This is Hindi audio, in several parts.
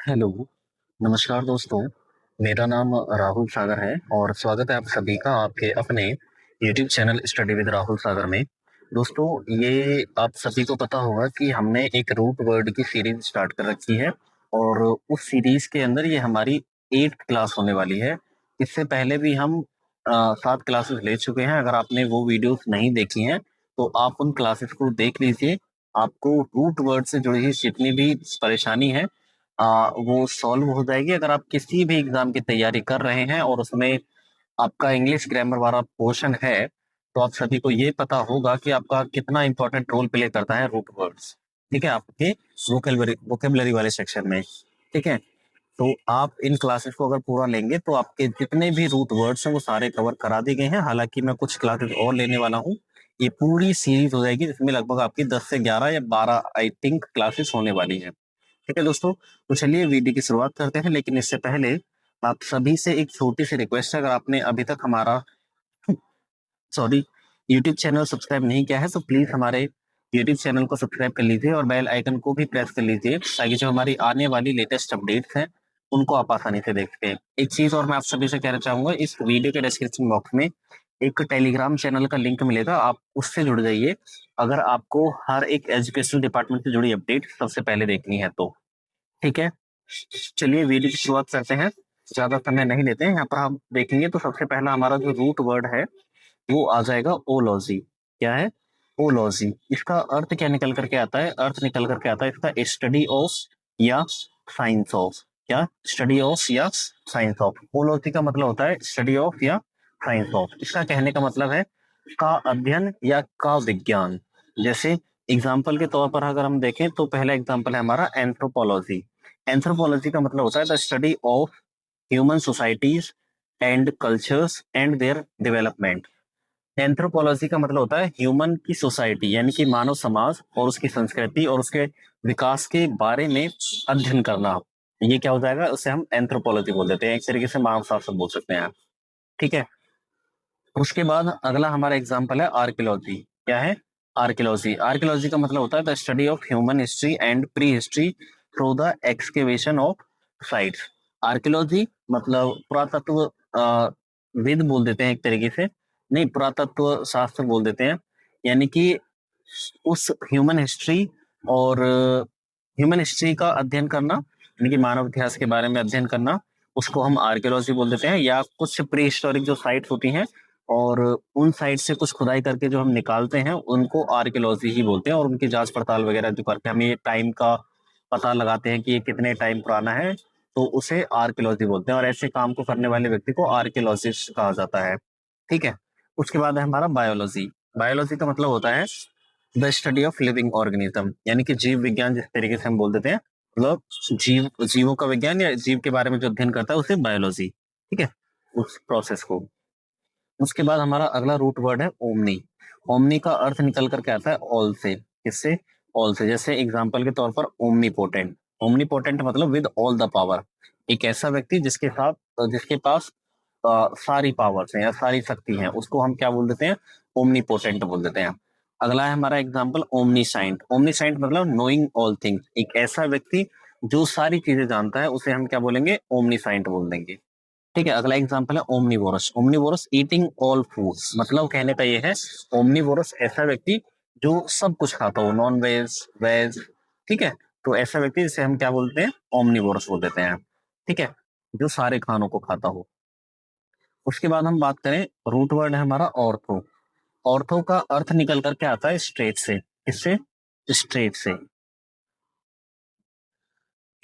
हेलो, नमस्कार दोस्तों। मेरा नाम राहुल सागर है और स्वागत है आप सभी का आपके अपने YouTube channel study with Rahul Sagar में। दोस्तों, ये आप सभी को पता होगा कि हमने एक रूट वर्ड की सीरीज स्टार्ट कर रखी है और उस सीरीज के अंदर ये हमारी 8th क्लास होने वाली है। इससे पहले भी हम 7 क्लासेस ले चुके हैं। अगर आपने वो वीडियोस नहीं देखी हैं, तो आप उन क्लासेस को देख लीजिए। आपको रूट वर्ड से जुड़ी हुई जितनी भी परेशानी है वो सॉल्व हो जाएगी। अगर आप किसी भी एग्जाम की तैयारी कर रहे हैं और उसमें आपका इंग्लिश ग्रामर वाला पोर्शन है, तो आप सभी को ये पता होगा कि आपका कितना इंपॉर्टेंट रोल प्ले करता है रूट वर्ड्स। ठीक है, आपके वोकेबलरी वाले सेक्शन में। ठीक है, तो आप इन क्लासेस को अगर पूरा लेंगे तो आपके जितने भी रूट वर्ड्स हैं वो सारे कवर करा दिए गए हैं। हालांकि मैं कुछ क्लासेस और लेने वाला हूँ। ये पूरी सीरीज हो जाएगी जिसमें लगभग आपकी 10 से 11 या 12 आई थिंक क्लासेस होने वाली है। ठीक है दोस्तों, तो चलिए वीडियो की शुरुआत करते हैं। लेकिन इससे पहले आप सभी से एक छोटी सी रिक्वेस्ट है। अगर आपने अभी तक हमारा सॉरी यूट्यूब चैनल सब्सक्राइब नहीं किया है, तो प्लीज हमारे यूट्यूब चैनल को सब्सक्राइब कर लीजिए और बेल आइकन को भी प्रेस कर लीजिए, ताकि जो हमारी आने वाली लेटेस्ट अपडेट्स हैं उनको आप आसानी से देख सकें। एक चीज और मैं आप सभी से कहना चाहूंगा, इस वीडियो के डिस्क्रिप्शन बॉक्स में एक टेलीग्राम चैनल का लिंक मिलेगा, आप उससे जुड़ जाइए अगर आपको हर एक एजुकेशनल डिपार्टमेंट से जुड़ी अपडेट सबसे पहले देखनी है तो। ठीक है, चलिए वीडियो की शुरुआत करते हैं। ज्यादा समय नहीं लेते हैं। यहाँ पर हम देखेंगे तो सबसे पहला हमारा जो रूट वर्ड है वो आ जाएगा ओलॉजी। क्या है? ओलॉजी। इसका अर्थ क्या निकल करके आता है? अर्थ निकल करके आता है इसका स्टडी ऑफ या साइंस ऑफ। क्या? स्टडी ऑफ या साइंस ऑफ। ओलॉजी का मतलब होता है स्टडी ऑफ या साइंस ऑफ। इसका कहने का मतलब है का अध्ययन या का विज्ञान। जैसे एग्जाम्पल के तौर पर अगर हम देखें तो पहला एग्जाम्पल है हमारा एंथ्रोपोलॉजी। एंथ्रोपोलॉजी का मतलब होता है the study of human societies and cultures and their development. Anthropology का मतलब होता है ह्यूमन की सोसाइटी यानी कि मानव समाज और उसकी संस्कृति और उसके विकास के बारे में अध्ययन करना। ये क्या हो जाएगा? उसे हम एंथ्रोपोलॉजी बोल देते हैं। एक तरीके से मानव शास्त्र बोल सकते हैं। ठीक है, उसके बाद अगला हमारा एग्जाम्पल है आर्कियोलॉजी। क्या है? आर्कियोलॉजी। आर्कियोलॉजी का मतलब होता है the study of human history and pre history through the excavation of sites. Archaeology मतलब पुरातत्व विद बोल देते हैं एक तरीके से, नहीं पुरातत्व शास्त्र बोल देते हैं। यानी कि उस ह्यूमन हिस्ट्री और ह्यूमन हिस्ट्री का अध्ययन करना, यानी कि मानव इतिहास के बारे में अध्ययन करना, उसको हम आर्कियोलॉजी बोल देते हैं। या कुछ प्री हिस्टोरिक जो साइट्स होती हैं और उन साइट से कुछ खुदाई करके जो हम निकालते हैं उनको आर्कियोलॉजी ही बोलते हैं। और उनकी जांच पड़ताल वगैरह जो करके हमें ये टाइम का पता लगाते हैं कि ये कितने टाइम पुराना है, तो उसे आर्कियोलॉजी बोलते हैं। और ऐसे काम को करने वाले व्यक्ति को आर्कियोलॉजिस्ट कहा जाता है। ठीक है, उसके बाद है हमारा बायोलॉजी। बायोलॉजी का मतलब होता है the study of living organism, यानी कि जीव विज्ञान जिस तरीके से हम बोल देते हैं, मतलब जीवों का विज्ञान या जीव के बारे में जो अध्ययन करता है उसे बायोलॉजी। ठीक है, उस प्रोसेस को। उसके बाद हमारा अगला रूट वर्ड है ओमनी। ओमनी का अर्थ निकल करके आता है ऑल से। किससे? ऑल से। जैसे एग्जांपल के तौर पर ओमनीपोटेंट। ओमनीपोटेंट मतलब विद ऑल द पावर। एक ऐसा व्यक्ति जिसके पास सारी पावर्स हैं या सारी शक्ति हैं, उसको हम क्या बोल देते हैं? ओमनीपोटेंट बोल देते हैं। अगला है हमारा एग्जांपल ओमनीसाइंट। ओमनीसाइंट मतलब नोइंग ऑल थिंग्स। एक ऐसा व्यक्ति जो सारी चीजें जानता है उसे हम क्या बोलेंगे? ओमनीसाइंट बोल देंगे। ठीक है, अगला एग्जांपल है omnivorous. Omnivorous eating all foods. मतलब कहने का ये है ओमनीवोरस ऐसा व्यक्ति जो सब कुछ खाता हो, नॉन वेज वेज। ठीक है, तो ऐसा व्यक्ति जिसे हम क्या बोलते हैं? ओमनीवोरस बोल देते हैं। ठीक है, जो सारे खानों को खाता हो। उसके बाद हम बात करें, रूट वर्ड है हमारा ऑर्थो। ऑर्थो का अर्थ निकल करके आता है स्ट्रेट से। किससे? स्ट्रेट से।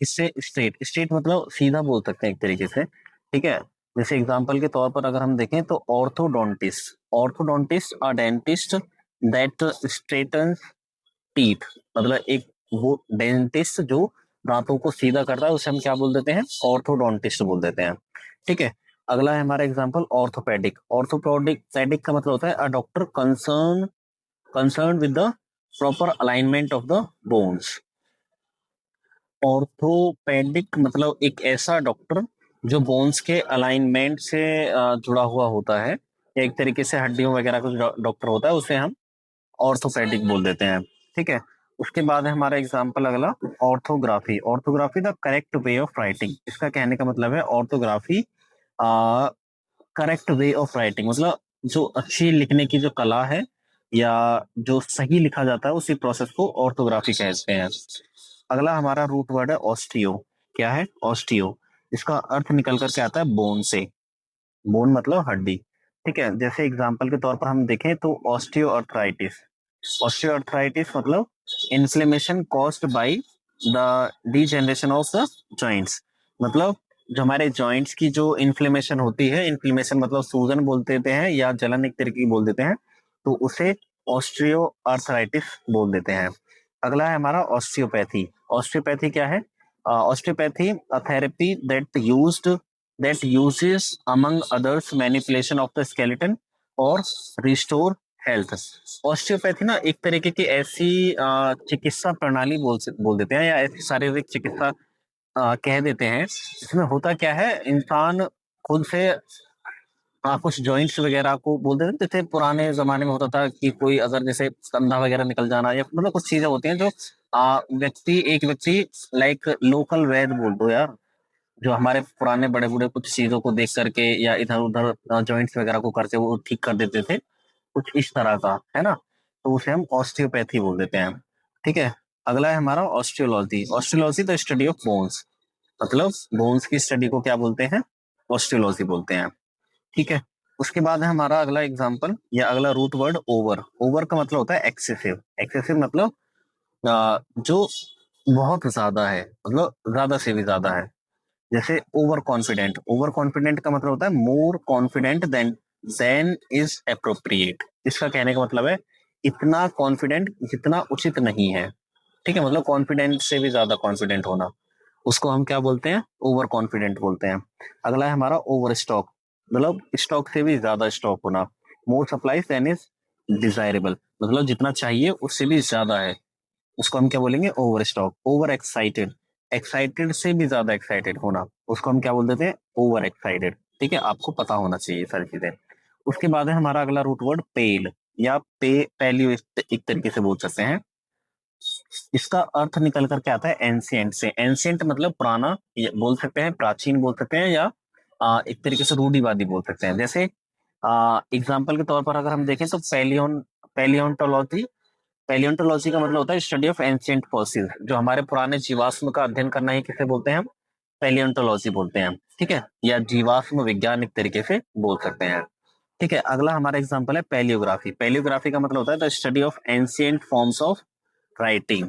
किससे? स्ट्रेट। स्ट्रेट मतलब सीधा बोल सकते हैं एक तरीके से। ठीक है, जैसे एग्जांपल के तौर पर अगर हम देखें तो orthodontist. Orthodontist a dentist that straightens teeth. मतलब एक वो डेंटिस्ट जो दांतों को सीधा करता है उसे हम क्या बोल देते हैं? ऑर्थोडोंटिस्ट बोल देते हैं। ठीक है, अगला है हमारा एग्जांपल ऑर्थोपेडिक। ऑर्थोपेडिक पेडिक का मतलब होता है a doctor concern with the proper alignment of the bones. Orthopaedic मतलब एक ऐसा डॉक्टर जो बोन्स के अलाइनमेंट से जुड़ा हुआ होता है, या एक तरीके से हड्डियों वगैरह का जो डॉक्टर होता है उसे हम ऑर्थोपेडिक बोल देते हैं। ठीक है, उसके बाद है हमारा एग्जाम्पल अगला, orthography. Orthography the correct way of writing. इसका कहने का मतलब है orthography correct way of writing, मतलब जो अच्छी लिखने की जो कला है या जो सही लिखा जाता है उसी प्रोसेस को ऑर्थोग्राफी कहते हैं। अगला हमारा रूट वर्ड है ऑस्टियो। क्या है? ऑस्टियो। इसका अर्थ निकल करके आता है बोन से। बोन मतलब हड्डी। ठीक है, जैसे एग्जाम्पल के तौर पर हम देखें तो ऑस्टियो अर्थराइटिस। ऑस्टियो अर्थराइटिस मतलब inflammation caused by the degeneration of the joints. मतलब जो हमारे जॉइंट्स की जो इन्फ्लेमेशन होती है, इन्फ्लेमेशन मतलब सूजन बोल देते हैं या जलन एक तरीके की बोल देते हैं, तो उसे ऑस्टियो अर्थराइटिस बोल देते हैं। अगला है हमारा ऑस्टियोपैथी। ऑस्टियोपैथी क्या है? Osteopathy a therapy that uses among others manipulation of the skeleton और restore health। ऑस्टियोपैथी ना एक तरीके की ऐसी चिकित्सा प्रणाली बोल देते हैं या ऐसी शारीरिक चिकित्सा कह देते हैं। इसमें होता क्या है, इंसान खुद से कुछ जॉइंट्स वगैरह को बोल देते हैं। जैसे पुराने जमाने में होता था कि कोई अगर जैसे कंधा वगैरह निकल जाना या मतलब कुछ चीजें होती हैं जो एक व्यक्ति लाइक लोकल वैद बोल दो यार, जो हमारे पुराने बड़े बूढ़े कुछ चीजों को देख करके या इधर उधर जॉइंट्स वगैरह को करके वो ठीक कर देते थे, कुछ इस तरह का है ना, तो उसे हम ऑस्टियोपैथी बोल देते हैं। ठीक है। अगला है हमारा osteology. Osteology the study of bones, मतलब बोन्स की स्टडी को क्या बोलते हैं? ऑस्टियोलॉजी बोलते हैं। ठीक है। उसके बाद है हमारा अगला एग्जाम्पल या अगला रूट वर्ड ओवर। ओवर का मतलब होता है एक्सेसिव। एक्सेसिव मतलब जो बहुत ज्यादा है, मतलब ज्यादा से भी ज्यादा है। जैसे ओवर कॉन्फिडेंट। ओवर कॉन्फिडेंट का मतलब होता है more confident than is appropriate. इसका कहने का मतलब है इतना कॉन्फिडेंट जितना उचित नहीं है। ठीक है, मतलब कॉन्फिडेंट से भी ज्यादा कॉन्फिडेंट होना, उसको हम क्या बोलते हैं? ओवर कॉन्फिडेंट बोलते हैं। अगला है हमारा ओवर स्टॉक, मतलब स्टॉक से भी ज्यादा स्टॉक होना। मोर सप्लाईज देन इज डिजायरेबल, मतलब जितना चाहिए उससे भी ज्यादा है, उसको हम क्या बोलेंगे? Over stock. Over excited, excited से भी ज्यादा एक्साइटेड होना, उसको हम क्या बोल देते हैं? Over excited. ठीक है, आपको पता होना चाहिए सारी चीजें। उसके बाद है हमारा अगला रूट वर्ड पेल या पैलियो, एक तरीके से बोल सकते हैं। इसका अर्थ निकल करके आता है एंशियंट से। एंशियंट मतलब पुराना बोल सकते हैं, प्राचीन बोल सकते हैं, या एक तरीके से रूढ़िवादी बोल सकते हैं। जैसे एग्जाम्पल के तौर पर अगर हम देखें तो पैलियोंटोलॉजी। पैलियोंटोलॉजी का मतलब होता है स्टडी ऑफ एंशियंट फॉसिल। जो हमारे पुराने जीवाश्म का अध्ययन करना ही किसे बोलते हैं हम? पैलियोंटोलॉजी बोलते हैं। ठीक है, या जीवाश्म विज्ञान एक तरीके से बोल सकते हैं। ठीक है, अगला हमारा एग्जाम्पल है पैलियोग्राफी। पैलियोग्राफी का मतलब होता है the study of ancient forms of writing,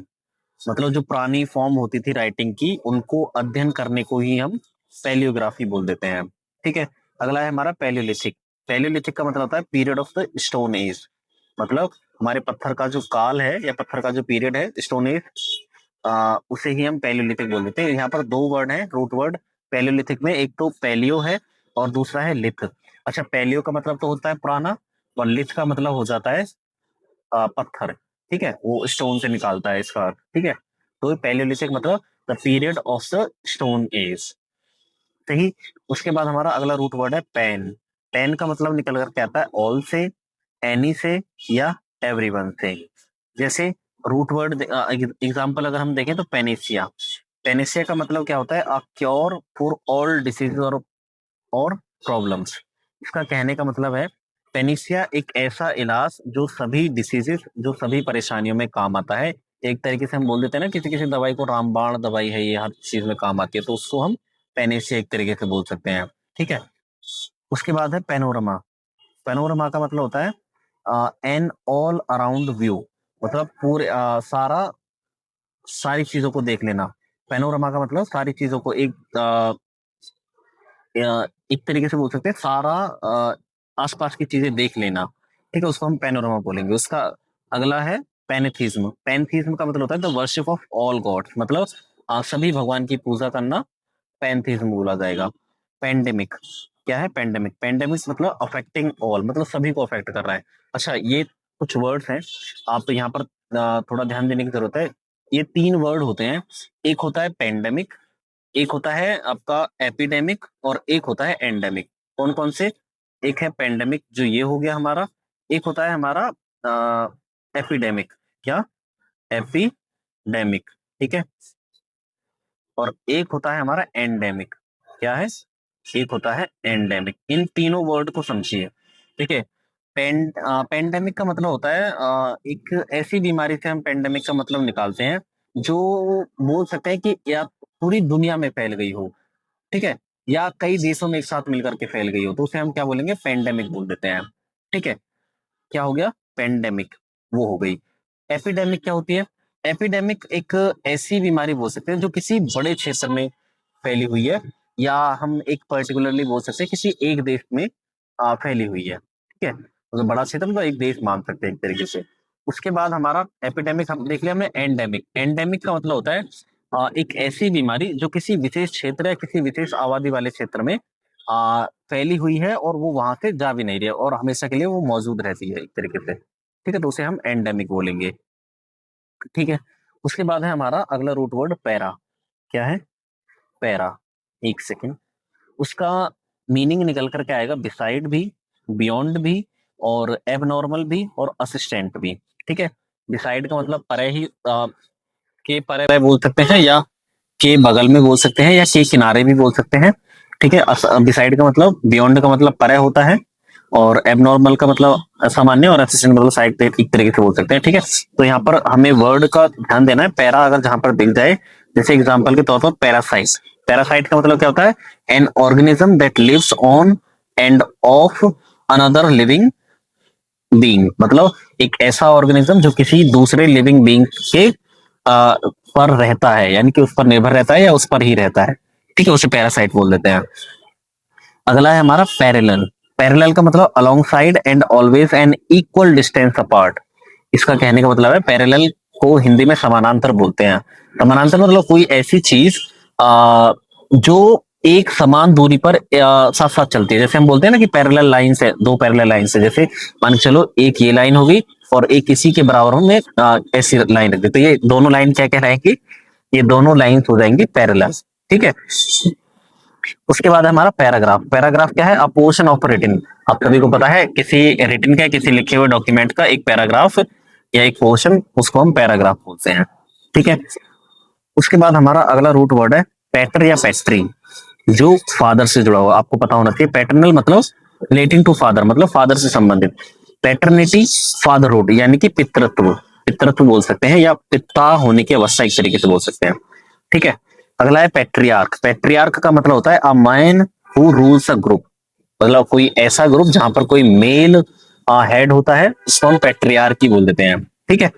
मतलब जो पुरानी फॉर्म होती थी राइटिंग की उनको अध्ययन करने को ही हम पैलियोग्राफी बोल देते हैं। ठीक है। अगला है हमारा पैलियोलिथिक। पैलियोलिथिक का मतलब होता है period of the stone age, मतलब हमारे पत्थर का जो काल है या पत्थर का जो पीरियड है स्टोन एज, उसे ही हम पैलियोलिथिक बोल देते हैं। यहाँ पर दो वर्ड हैं रूट वर्ड पैलियोलिथिक में, एक तो पैलियो है और दूसरा है लिथ। अच्छा, पैलियो का मतलब तो होता है पुराना और लिथ का मतलब हो जाता है पत्थर। ठीक है, वो स्टोन से निकालता है इसका अर्थ। ठीक है, तो पैलियोलिथिक मतलब the period of the stone age. सही। उसके बाद हमारा अगला रूट वर्ड है पेन। पेन का मतलब निकल करके आता है ऑल से, एनी से या एवरीवन से। जैसे रूट वर्ड एग्जाम्पल अगर हम देखें तो पेनिसिया। पेनिसिया का मतलब क्या होता है? A cure for all disease और प्रॉब्लम्स। इसका कहने का मतलब है पेनिसिया एक ऐसा इलाज जो सभी डिसीजेस, जो सभी परेशानियों में काम आता है। एक तरीके से हम बोल देते हैं ना किसी किसी दवाई को रामबाण दवाई है, ये हर चीज में काम आती है, तो उसको हम पेनिसिया एक तरीके से बोल सकते हैं। ठीक है। उसके बाद है पेनोरमा। पेनोरमा का मतलब होता है एन ऑल अराउंड व्यू, मतलब पूरे सारी चीजों को देख लेना। पेनोरमा का मतलब सारी चीजों को एक तरीके से बोल सकते हैं सारा आसपास की चीजें देख लेना। ठीक है, उसको हम पैनोरमा बोलेंगे। उसका अगला है पैनेथिज्म। पैनथिज्म का मतलब होता है the worship of all gods, मतलब सभी भगवान की पूजा करना पैनथिज्म बोला जाएगा। पेंडेमिक क्या है? पेंडेमिक, पेंडेमिक मतलब अफेक्टिंग ऑल, मतलब सभी को अफेक्ट कर रहा है। अच्छा, ये कुछ वर्ड्स हैं, आप यहाँ पर थोड़ा ध्यान देने की जरूरत है। ये तीन वर्ड होते हैं, एक होता है पेंडेमिक, एक होता है आपका एपिडेमिक और एक होता है एंडेमिक। कौन कौन से? एक है पेंडेमिक जो ये हो गया हमारा, एक होता है हमारा एपिडेमिक। क्या? एपिडेमिक, ठीक है। और एक होता है हमारा एंडेमिक। क्या है? एक होता है एंडेमिक। इन तीनों वर्ड को समझिए, ठीक है। पेंडेमिक का मतलब होता है एक ऐसी बीमारी से हम पेंडेमिक का मतलब निकालते हैं जो बोल सकते हैं कि या पूरी दुनिया में फैल गई हो, ठीक है, या कई देशों में एक साथ मिलकर के फैल गई हो, तो उसे हम क्या बोलेंगे? पेंडेमिक बोल देते हैं, ठीक है। क्या हो गया? पेंडेमिक, वो हो गई। एपिडेमिक क्या होती है? एपिडेमिक एक ऐसी बीमारी बोल सकते हैं जो किसी बड़े क्षेत्र में फैली हुई है, या हम एक पर्टिकुलरली बोल सकते हैं किसी एक देश में फैली हुई है, ठीक है। मतलब बड़ा क्षेत्र मतलब एक देश मान सकते हैं एक तरीके से। उसके बाद हमारा एपिडेमिक हम देख लिया हमने। एंडेमिक, एंडेमिक का मतलब होता है एक ऐसी बीमारी जो किसी विशेष क्षेत्र या किसी विशेष आबादी वाले क्षेत्र में फैली हुई है और वो वहां से जा भी नहीं रही है और हमेशा के लिए वो मौजूद रहती है एक तरीके से, ठीक है, तो उसे हम एंडेमिक बोलेंगे, ठीक है। उसके बाद है हमारा अगला रूट वर्ड पैरा। क्या है? पैरा। एक सेकेंड, उसका मीनिंग निकल करके आएगा बिसाइड भी, बियॉन्ड भी, और एबनॉर्मल भी, और असिस्टेंट भी, ठीक है। बिसाइड का मतलब परे ही के परे बोल सकते हैं, या के बगल में बोल सकते हैं, या के किनारे भी बोल सकते हैं, ठीक है। बिसाइड का मतलब, बियॉन्ड का मतलब परे होता है, और एबनॉर्मल का मतलब असामान्य, और असिस्टेंट मतलब साइड पे एक तरीके से बोल सकते हैं, ठीक है। तो यहाँ पर हमें वर्ड का ध्यान देना है। पैरा अगर जहां पर दिख जाए, जैसे एग्जाम्पल के तौर पर पैरासाइट। पैरासाइट का मतलब क्या होता है? An organism that lives on and of another living being. मतलब एक ऐसा ऑर्गेनिज्म जो किसी दूसरे लिविंग बीइंग के पर रहता है, यानी कि उस पर निर्भर रहता है या उस पर ही रहता है, ठीक है, उसे पैरासाइट बोल देते हैं। अगला है हमारा पैरेलल। पैरेलल का मतलब along side and always an equal distance apart. इसका कहने का मतलब है पैरेलल को हिंदी में समानांतर बोलते हैं। समानांतर मतलब कोई ऐसी चीज जो एक समान दूरी पर साथ साथ चलती है। जैसे हम बोलते हैं ना कि पैरेलल लाइन है, दो पैरेलल लाइन है, जैसे मान के चलो एक ये लाइन होगी और एक इसी के बराबर में ऐसी लाइन रख दी, तो ये दोनों लाइन क्या कहलाएंगी? ये दोनों लाइंस हो जाएंगी पैरेलल, ठीक है। उसके बाद है हमारा पैराग्राफ। पैराग्राफ क्या है? A portion of written. आप सभी को पता है किसी रिटन का, किसी लिखे हुए डॉक्यूमेंट का एक पैराग्राफ या एक पोर्शन, उसको हम पैराग्राफ बोलते हैं, ठीक है। उसके बाद हमारा अगला रूट वर्ड है पैटर या पैस्ट्री, जो फादर से जुड़ा हुआ। आपको पता होना चाहिए पैटर्नल मतलब रिलेटिंग टू फादर, मतलब फादर से संबंधित। पैटर्निटी, फादरहुड, यानी कि पितृत्व, पितृत्व बोल सकते हैं, या पिता होने की अवस्था एक तरीके से बोल सकते हैं, ठीक है। अगला है पैट्रियार्क। पैट्रियार्क का मतलब होता है a man who rules a group. मतलब कोई ऐसा ग्रुप जहां पर कोई मेल हेड होता है, उसको हम पैट्रियार्की बोल देते हैं, ठीक है।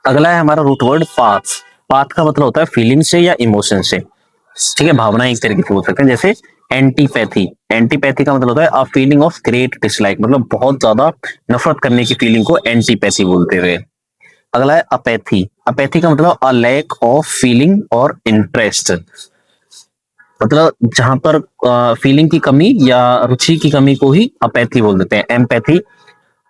अगला है हमारा रूट वर्ड पाथ। पाथ का मतलब होता है फीलिंग से या इमोशन से, ठीक है, भावना एक तरीके से बोल सकते हैं। जैसे एंटीपैथी। एंटीपैथी का मतलब होता है a feeling of great dislike, मतलब बहुत ज्यादा नफरत करने की फीलिंग को एंटीपैथी बोलते हुए। अगला है अपैथी। अपैथी का मतलब अ लैक ऑफ फीलिंग और इंटरेस्ट, मतलब जहां पर फीलिंग की कमी या रुचि की कमी को ही अपैथी बोल देते हैं। एम्पैथी।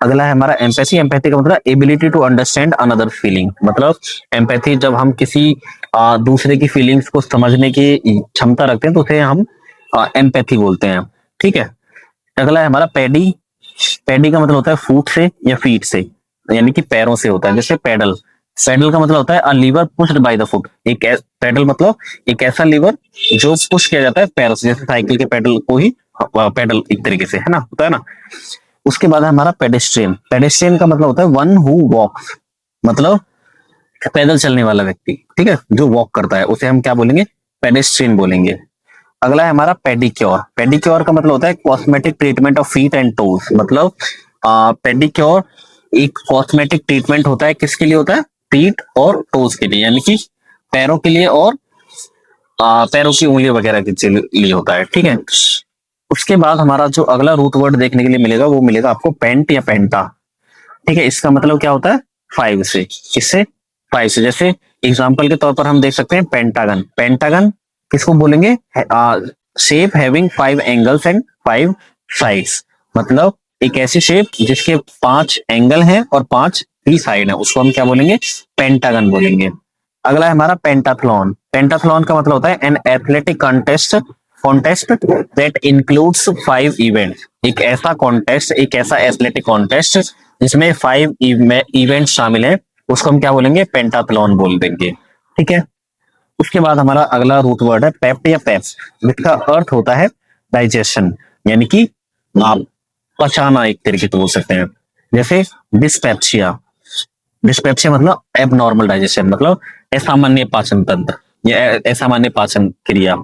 अगला है हमारा एम्पैथी। एम्पैथी का मतलब ability to understand another feeling, मतलब एम्पैथी जब हम किसी दूसरे की फीलिंग्स को समझने की क्षमता रखते हैं तो उसे हम एम्पैथी बोलते हैं, ठीक है। अगला है हमारा पैडी। पैडी का मतलब होता है फूट से या फीट से, यानी कि पैरों से होता है। जैसे पैडल। पैडल का मतलब होता है a lever pushed by the foot. Pedal मतलब एक ऐसा लीवर जो पुश किया जाता है पैरों से, जैसे साइकिल के पैडल को ही पैडल एक तरीके से, है ना, होता है ना। उसके बाद है हमारा पेडेस्ट्रियन। पेडेस्ट्रियन का मतलब होता है वन हु वॉक्स, मतलब पैदल चलने वाला व्यक्ति, ठीक है, जो वॉक करता है, उसे हम क्या बोलेंगे? पेडेस्ट्रियन बोलेंगे। अगला है हमारा पेडिक्योर। पेडिक्योर का मतलब होता है cosmetic treatment of feet and toes, मतलब पेडिक्योर एक कॉस्मेटिक ट्रीटमेंट होता है, किसके लिए होता है? फीट और टोज के लिए, यानी कि पैरों के लिए और पैरों की उंगली वगैरह के लिए होता है, ठीक है। उसके बाद हमारा जो अगला रूट वर्ड देखने के लिए मिलेगा वो मिलेगा आपको पेंट या पेंटा, ठीक है। इसका मतलब क्या होता है? फाइव से। किससे? फाइव से। जैसे एग्जाम्पल के तौर पर हम देख सकते हैं पेंटागन। पेंटागन किसको बोलेंगे? Shape having five angles and five sides, मतलब एक ऐसी शेप जिसके पांच एंगल हैं और पांच ही साइड है, उसको हम क्या बोलेंगे? पेंटागन बोलेंगे। अगला है हमारा पेंटाथलॉन। पेंटाथलॉन का मतलब होता है an athletic contest that includes five events. एक ऐसा कॉन्टेस्ट, एक ऐसा एथलेटिक कॉन्टेस्ट जिसमें फाइव इवेंट शामिल हैं, उसको हम क्या बोलेंगे, पेंटाथलॉन बोल देंगे। ठीक है। उसके बाद हमारा अगला रूट वर्ड है पेप्ट या पेप्स, जिसका अर्थ होता है डाइजेशन, यानी कि आप पचाना एक तरीके से बोल सकते हैं। जैसे डिस्पेप्सिया, डिस्पेप्सिया मतलब एबनॉर्मल डाइजेशन, मतलब असामान्य पाचन तंत्र या असामान्य पाचन क्रिया।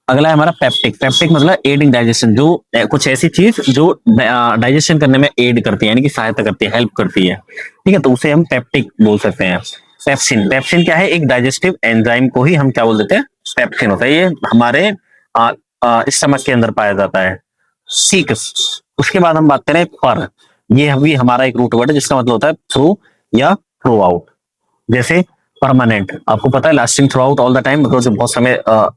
अगला है हमारा पेप्टिक, पेप्टिक मतलब एडिंग डाइजेशन, जो कुछ ऐसी चीज जो डाइजेशन करने में एड करती है, यानी कि सहायता करती है, हेल्प करती है। ठीक है, तो उसे हम पेप्टिक बोल सकते हैं। पेप्सिन, पेप्सिन क्या है, एक डाइजेस्टिव एंजाइम को ही हम क्या बोल देते हैं, पेप्सिन होता है। ये हमारे स्टमक के अंदर पाया जाता है। सीक, उसके बाद हम बात करें पर, ये भी हमारा एक रूट वर्ड है जिसका मतलब होता है थ्रू या थ्रू आउट। जैसे परमानेंट, आपको पता है lasting through out all the time, मतलब जो बहुत समय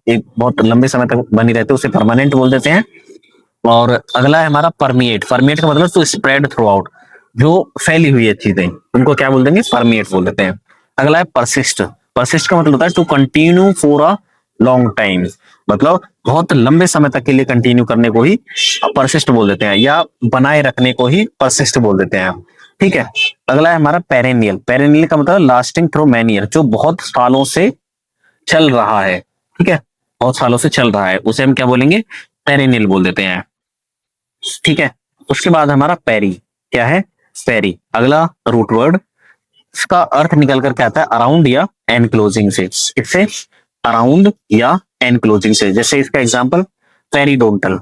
एक बहुत लंबे समय तक बनी रहती है उसे परमानेंट बोल देते हैं। और अगला है हमारा परमिएट, परमिएट का मतलब टू स्प्रेड थ्रू आउट, जो फैली हुई है चीजें उनको क्या बोल देंगे, परमिएट बोल देते हैं। अगला है परसिस्ट, परसिस्ट का मतलब होता है to continue for a long time, मतलब बहुत लंबे समय तक के लिए कंटिन्यू करने को ही परसिस्ट बोल देते हैं, या बनाए रखने को ही परसिस्ट बोल देते हैं। ठीक है। अगला है हमारा पेरेनियल, पेरेनियल का मतलब लास्टिंग थ्रू मैनी ईयर, जो बहुत सालों से चल रहा है। ठीक है, बहुत सालों से चल रहा है, उसे हम क्या बोलेंगे, पेरेनियल बोल देते हैं। ठीक है। उसके बाद हमारा पेरी, क्या है, पेरी, अगला रूट वर्ड, इसका अर्थ निकल कर क्या आता है, अराउंड या एनक्लोजिंग से। इससे अराउंड या एनक्लोजिंग से, जैसे इसका एग्जांपल पेरिडोंटल,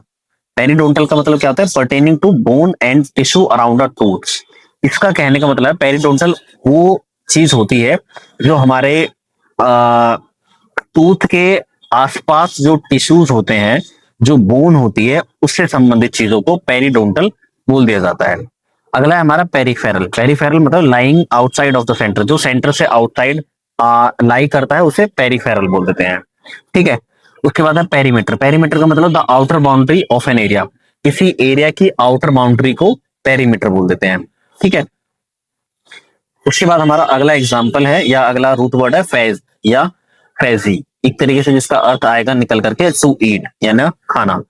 पेरिडोंटल का मतलब क्या होता है, pertaining to bone and tissue around the tooth. इसका कहने का मतलब है पेरिडोंटल वो चीज होती है जो हमारे टूथ के आसपास जो टिश्यूज होते हैं, जो बोन होती है, उससे संबंधित चीजों को पेरिडोंटल बोल दिया जाता है। अगला है हमारा पेरिफेरल, पेरिफेरल मतलब lying outside of the centre, जो सेंटर से आउटसाइड लाई करता है उसे पेरिफेरल बोल देते हैं। ठीक है। उसके बाद है पेरीमीटर, पेरीमीटर का मतलब the outer boundary of an area, किसी एरिया की आउटर बाउंड्री को पेरीमीटर बोल देते हैं। ठीक है। उसके बाद हमारा अगला एग्जाम्पल है या अगला रूट वर्ड है फेज या फेजी, एक तरीके से जिसका अर्थ आएगा निकल करके टू ईट, यानी खाना।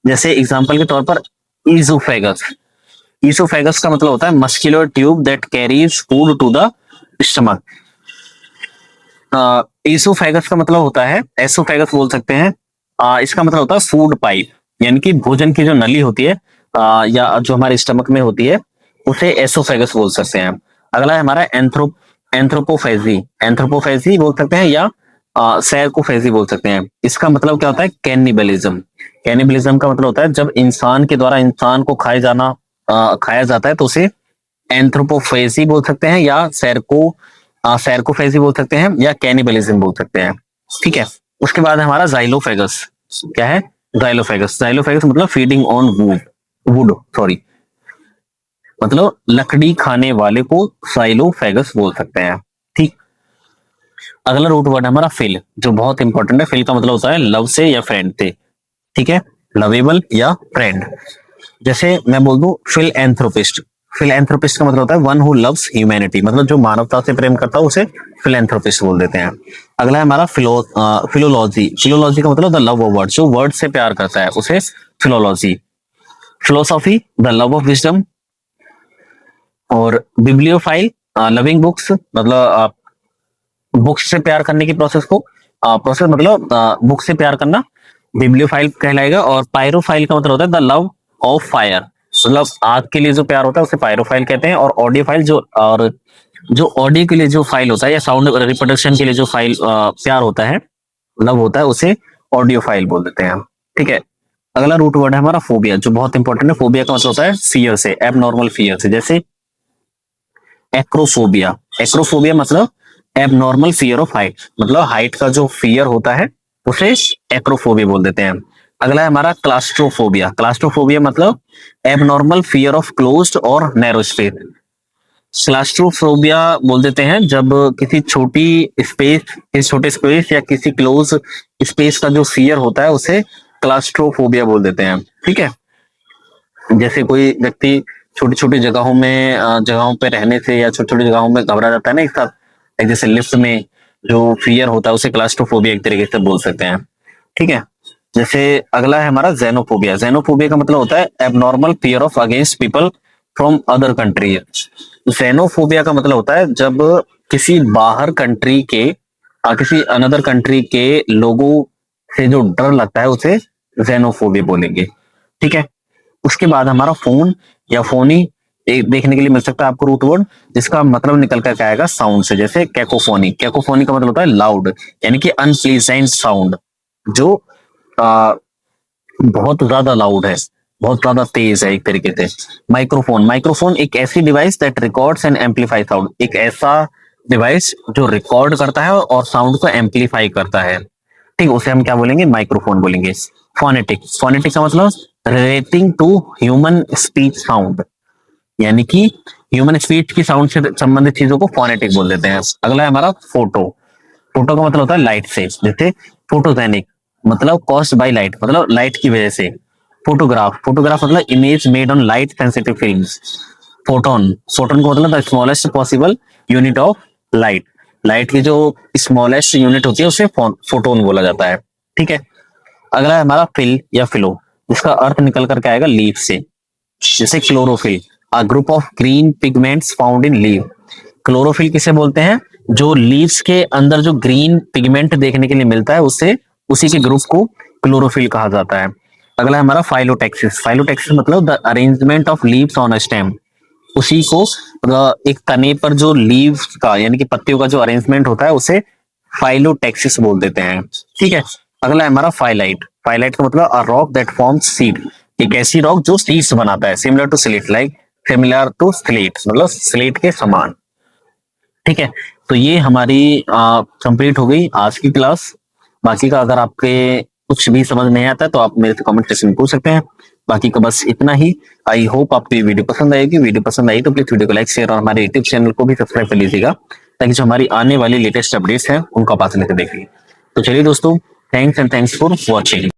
जैसे एग्जाम्पल के तौर पर ईजोफेगस, ईसोफेगस का मतलब होता है muscular tube that carries food to the stomach. Oesophagus का मतलब होता है, एसोफेगस बोल सकते हैं, इसका मतलब होता है फूड पाइप, यानी कि भोजन की जो नली होती है या जो हमारे स्टमक में होती है उसे एसोफेगस बोल सकते हैं। अगला है हमारा एंथ्रोपोफेजी, एंथ्रोपोफेजी बोल सकते हैं या सैरकोफेजी बोल सकते हैं। इसका मतलब क्या होता है, कैनिबलिज्म, कैनिबलिज्म का मतलब होता है जब इंसान के द्वारा इंसान को खाया जाता है तो उसे एंथ्रोपोफेजी बोल सकते हैं, या सैरकोफेजी बोल सकते हैं, या कैनिबलिज्म बोल सकते हैं। ठीक है। उसके बाद है हमारा जाइलोफेगस, क्या है, जाइलोफेगस, जाइलोफेगस मतलब feeding on would, would sorry, मतलब लकड़ी खाने वाले को जाइलोफेगस बोल सकते हैं। ठीक। अगला रूट वर्ड है हमारा फिल, जो बहुत इंपॉर्टेंट है। फिल का मतलब होता है लव से या फ्रेंड से। ठीक है, लवेबल या फ्रेंड। जैसे मैं बोल दूं फिलएंथ्रोपिस्ट, फिलएंथ्रोपिस्ट का मतलब होता है वन हु लव्स ह्यूमैनिटी, मतलब जो मानवता से प्रेम करता है उसे फिलएंथ्रोपिस्ट बोल देते हैं। अगला है हमारा फिलोलॉजी, फिलोलॉजी का मतलब द लव ऑफ वर्ड, जो वर्ड से प्यार करता है उसे philology. Philosophy the love of wisdom. और बिब्लियोफाइल लविंग बुक्स, मतलब बुक्स से प्यार करने की प्रोसेस को, प्रोसेस मतलब बुक से प्यार करना, बिब्लियोफाइल कहलाएगा। और पायरोफाइल का मतलब होता है द लव ऑफ फायर, मतलब आग के लिए जो प्यार होता है उसे पायरोफाइल कहते हैं। और ऑडियोफाइल जो ऑडियो के लिए जो फाइल होता है या साउंड रिप्रोडक्शन के लिए जो फाइल प्यार होता है, लव होता है, उसे ऑडियोफाइल बोल देते हैं। ठीक है। अगला रूट वर्ड है हमारा फोबिया, जो बहुत इंपॉर्टेंट है। फोबिया का मतलब होता है फियर से, एबनॉर्मल फियर से। जैसे एक्रोफोबिया, एक्रोफोबिया मतलब एबनॉर्मल फियर ऑफ हाइट, मतलब हाइट का जो फियर होता है उसे एक्रोफोबिया बोल देते हैं। अगला है हमारा क्लास्ट्रोफोबिया, क्लास्ट्रोफोबिया मतलब एबनॉर्मल फियर ऑफ क्लोज्ड और नैरो स्पेस। क्लास्ट्रोफोबिया बोल देते हैं जब किसी छोटी स्पेस, किसी छोटे स्पेस या किसी क्लोज स्पेस का जो फियर होता है उसे क्लास्ट्रोफोबिया बोल देते हैं। ठीक है। जैसे कोई व्यक्ति छोटी छोटी जगहों में जगहों पे रहने से या छोटी छोटी जगहों में घबरा जाता है ना एक साथ, एक जैसे लिफ्ट में जो फियर होता है उसे क्लास्ट्रोफोबिया एक तरीके से बोल सकते हैं। ठीक है। जैसे अगला है हमारा जेनोफोबिया, जेनोफोबिया का मतलब होता है abnormal fear of against people from other country. xenophobia का मतलब होता है जब किसी बाहर कंट्री के किसी अनदर कंट्री के लोगों से जो डर लगता है उसे xenophobia बोलेंगे। ठीक है। उसके बाद हमारा फोन या फोनी एक देखने के लिए मिल सकता है आपको रूट वर्ड, जिसका मतलब निकल कर आएगा साउंड से। जैसे कैकोफोनी, कैकोफोनी का मतलब होता है लाउड, यानी कि अनप्लीजेंट साउंड, जो आ, बहुत ज्यादा लाउड है, बहुत ज्यादा तेज है एक तरीके से। माइक्रोफोन, माइक्रोफोन एक ऐसी device that records and amplify sound, एक ऐसा डिवाइस जो रिकॉर्ड करता है और साउंड को एम्पलीफाई करता है। ठीक, उसे हम क्या बोलेंगे, माइक्रोफोन बोलेंगे। फोनेटिक, फोनेटिक का मतलब relating to human speech sound, यानी कि ह्यूमन स्पीच की साउंड से संबंधित चीजों को फोनेटिक बोल देते हैं। अगला है हमारा फोटो, फोटो का मतलब होता है लाइट से। जैसे फोटोजेनिक मतलब कॉस्ड बाय लाइट, मतलब लाइट की वजह से। फोटोग्राफ, फोटोग्राफ मतलब image made on light sensitive films. Photon, photon का मतलब the smallest possible unit of light, light की जो स्मॉलेस्ट यूनिट होती है उसे फोटोन बोला जाता है। ठीक है। अगला है हमारा फिल या फिलो, जिसका अर्थ निकल करके आएगा लीफ से। जैसे chlorophyll, a group of green pigments found in leaf. Chlorophyll किसे बोलते हैं, जो लीव्स के अंदर जो ग्रीन पिगमेंट देखने के लिए मिलता है उसे, उसी के ग्रुप को क्लोरोफिल कहा जाता है। अगला है हमारा फाइलोटेक्सिस, फाइलोटेक्सिस मतलब the arrangement of leaves on a stem, उसी को एक तने पर जो लीव्स का यानी कि पत्तियों का जो अरेंजमेंट होता है उसे फाइलोटेक्सिस बोल देते हैं। ठीक है। अगला है हमारा फाइलाइट, फाइलाइट का मतलब a rock that forms seed, एक ऐसी रॉक जो सीड्स बनाता है। Similar to slate, like similar to slate मतलब स्लेट के समान। ठीक है। तो ये हमारी कंप्लीट हो गई आज की क्लास। बाकी का अगर आपके कुछ भी समझ नहीं आता तो आप मेरे से कमेंट सेक्शन में पूछ सकते हैं। बाकी का बस इतना ही। आई होप आपको ये वीडियो पसंद आएगी। वीडियो पसंद आई तो प्लीज वीडियो को लाइक शेयर और हमारे यूट्यूब चैनल को भी सब्सक्राइब कर लीजिएगा, ताकि जो हमारी आने वाली लेटेस्ट अपडेट्स हैं उनको आप आसानी से देख लीजिए। तो चलिए दोस्तों, thanks and thanks for watching.